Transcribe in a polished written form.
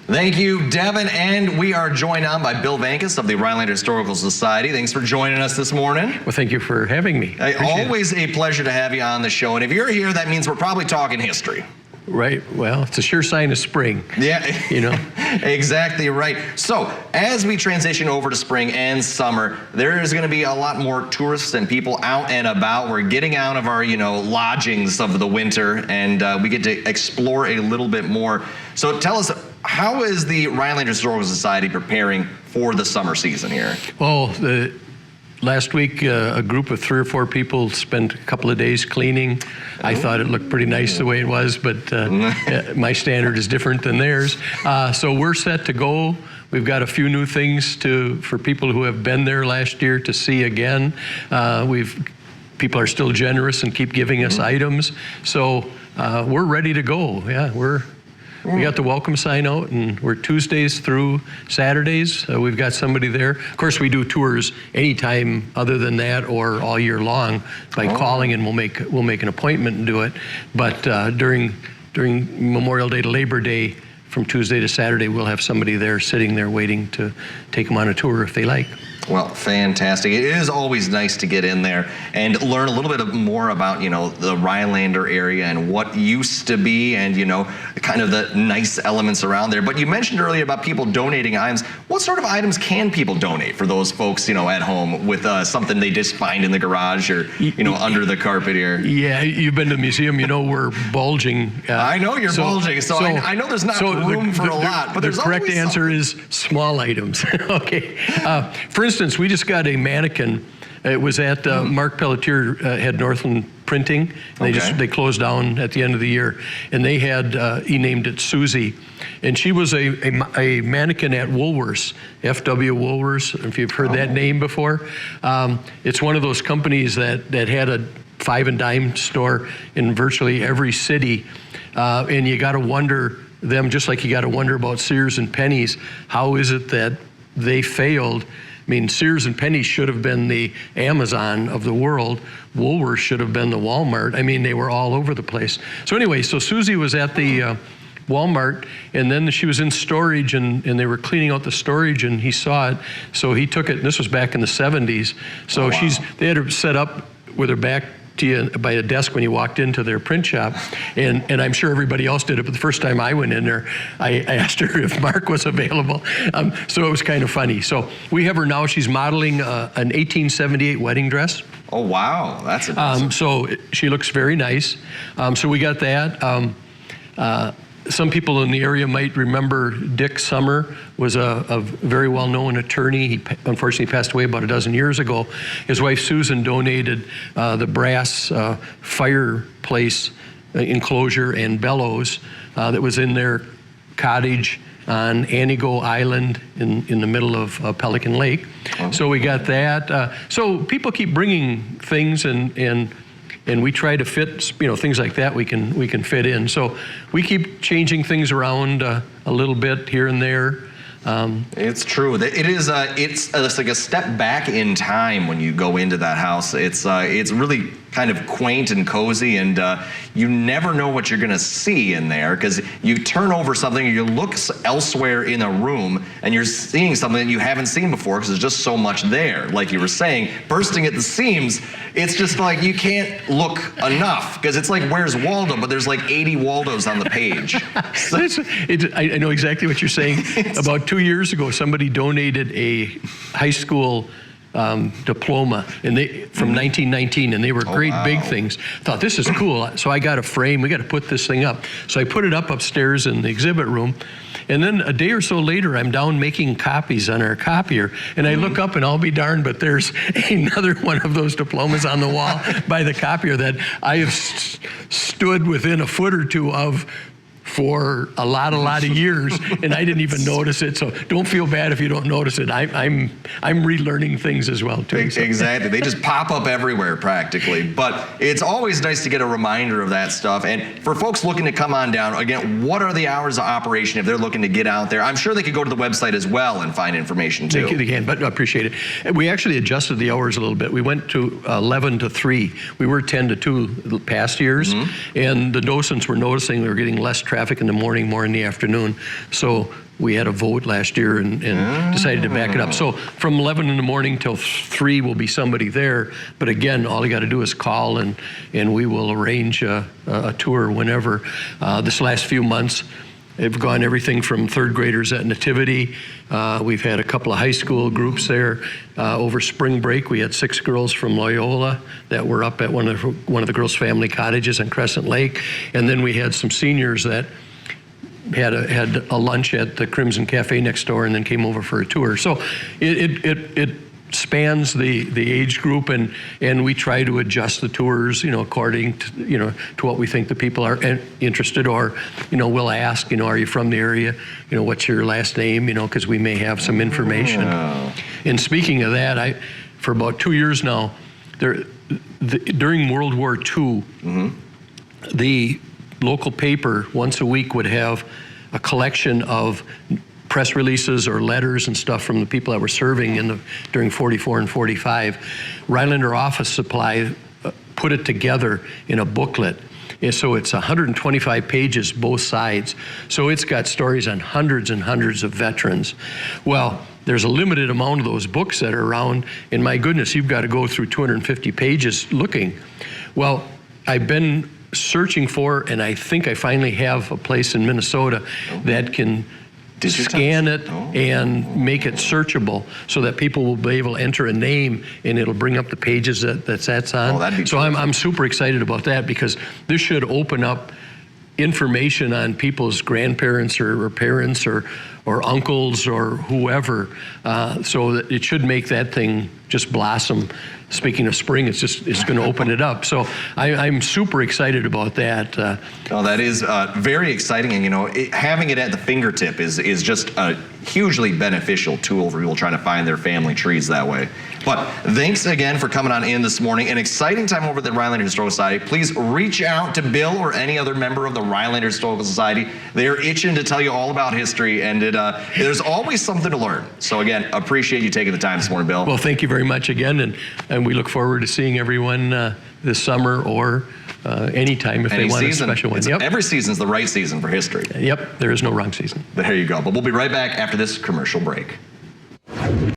Thank you, Devin. And we are joined on by Bill Vankus of the Rhinelander Historical Society. Thanks for joining us this morning. Well, thank you for having me. Always a pleasure to have you on the show. And if you're here, that means we're probably talking history. Right. Well, it's a sure sign of spring. Yeah, you know. Exactly right. So as we transition over to spring and summer, there is going to be a lot more tourists and people out and about. We're getting out of our, lodgings of the winter, and we get to explore a little bit more. So tell us, how is the Rhinelander Historical Society preparing for the summer season here? Well, last week, a group of 3 or 4 people spent a couple of days cleaning. I thought it looked pretty nice the way it was, but my standard is different than theirs. So we're set to go. We've got a few new things for people who have been there last year to see again. People are still generous and keep giving us items. So we're ready to go. Yeah, we got the welcome sign out, and we're Tuesdays through Saturdays. We've got somebody there. Of course, we do tours anytime other than that, or all year long by calling, and we'll make an appointment and do it. But during Memorial Day to Labor Day, from Tuesday to Saturday, we'll have somebody there sitting there waiting to take them on a tour if they like. Well, fantastic. It is always nice to get in there and learn a little bit more about, the Rhinelander area and what used to be, and, kind of the nice elements around there. But you mentioned earlier about people donating items. What sort of items can people donate for those folks, at home with something they just find in the garage or, under the carpet here? Yeah, you've been to the museum, we're bulging. I know you're bulging, so I know there's not room for a lot, but there's the correct answer is small items. Okay. For instance, we just got a mannequin. It was at Mark Pelletier had Northland Printing. And they closed down at the end of the year, and they had he named it Susie, and she was a mannequin at Woolworths, FW Woolworths. If you've heard that name before, it's one of those companies that had a 5 and dime store in virtually every city, and you got to wonder them just like you got to wonder about Sears and Penney's. How is it that they failed? I mean, Sears and Penney should have been the Amazon of the world. Woolworths should have been the Walmart. I mean, they were all over the place. So anyway, so Susie was at the Walmart, and then she was in storage, and they were cleaning out the storage, and he saw it. So he took it, and this was back in the 70s. So they had her set up with her back to you by a desk when you walked into their print shop, and I'm sure everybody else did it, but the first time I went in there, I asked her if Mark was available, so it was kind of funny. So we have her now. She's modeling an 1878 wedding dress. Oh wow, that's impressive. So she looks very nice. So we got that. Some people in the area might remember Dick Summer was a very well-known attorney. He unfortunately passed away about a dozen years ago. His wife Susan donated the brass fireplace enclosure and bellows that was in their cottage on Anigo Island in the middle of Pelican Lake. So we got that. So people keep bringing things, and we try to fit, things like that we can fit in. So we keep changing things around a little bit here and there. It's true. It's like a step back in time when you go into that house. It's really kind of quaint and cozy, and you never know what you're going to see in there, because you turn over something or you look elsewhere in a room and you're seeing something that you haven't seen before because there's just so much there. Like you were saying, bursting at the seams, it's just like you can't look enough, because it's like, where's Waldo? But there's like 80 Waldos on the page. So, I know exactly what you're saying. About 2 years ago, somebody donated a high school diploma, and from 1919, and they were great big things. I thought, this is cool. So I got a frame. We got to put this thing up. So I put it up upstairs in the exhibit room, and then a day or so later, I'm down making copies on our copier, and I look up, and I'll be darned, but there's another one of those diplomas on the wall by the copier that I have stood within a foot or two of for a lot of years, and I didn't even notice it. So don't feel bad if you don't notice it. I'm relearning things as well too. So. Exactly. They just pop up everywhere practically. But it's always nice to get a reminder of that stuff. And for folks looking to come on down, again, what are the hours of operation if they're looking to get out there? I'm sure they could go to the website as well and find information too. They can, but I appreciate it. We actually adjusted the hours a little bit. We went to 11 to 3. We were 10 to 2 the past years, and the docents were noticing we were getting less traffic traffic in the morning, more in the afternoon. So we had a vote last year and decided to back it up. So from 11 in the morning till 3 will be somebody there. But again, all you got to do is call and we will arrange a tour whenever. This last few months, they've gone everything from third graders at Nativity. We've had a couple of high school groups there. Over spring break, we had 6 girls from Loyola that were up at one of the girls' family cottages on Crescent Lake. And then we had some seniors that had a lunch at the Crimson Cafe next door and then came over for a tour. So it spans the age group, and we try to adjust the tours, according to, to what we think the people are interested, or, we'll ask, are you from the area? What's your last name? Because we may have some information. Oh. And speaking of that, for about 2 years now, during World War II, the local paper once a week would have a collection of press releases or letters and stuff from the people that were serving during 44 and 45. Rhinelander Office Supply put it together in a booklet. And so it's 125 pages, both sides. So it's got stories on hundreds and hundreds of veterans. Well, there's a limited amount of those books that are around, and my goodness, you've got to go through 250 pages looking. Well, I've been searching for, and I think I finally have a place in Minnesota that can scan it and make it searchable so that people will be able to enter a name and it'll bring up the pages that's on. Oh, that'd be so I'm super excited about that, because this should open up information on people's grandparents or parents or uncles or whoever, so that it should make that thing just blossom. Speaking of spring, it's going to open it up. So I'm super excited about that. That is very exciting, and having it at the fingertip is just a hugely beneficial tool for people trying to find their family trees that way. But thanks again for coming on in this morning. An exciting time over at the Rhinelander Historical Society. Please reach out to Bill or any other member of the Rhinelander Historical Society. They're itching to tell you all about history, and there's always something to learn. So again, appreciate you taking the time this morning, Bill. Well, thank you very much again, and we look forward to seeing everyone this summer or anytime if they want a special one. Yep. Every season's the right season for history. Yep, there is no wrong season. There you go. But we'll be right back after this commercial break.